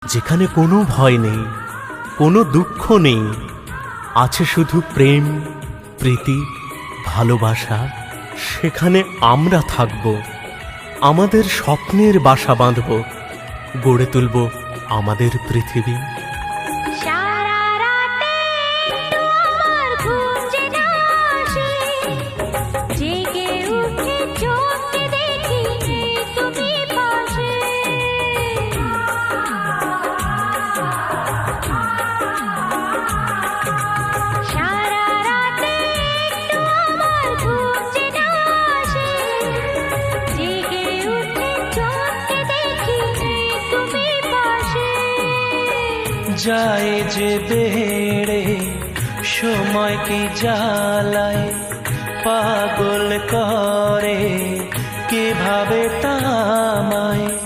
যেখানে কোনো ভয় নেই, কোনো দুঃখ নেই, আছে শুধু প্রেম, প্রীতি, ভালোবাসা। সেখানে আমরা থাকব, আমাদের স্বপ্নের বাসা বাঁধব, গড়ে তুলব আমাদের পৃথিবী। যায় যে বেড়ে সময় কি জ্বালায়, পাগল করে কিভাবে তামায়।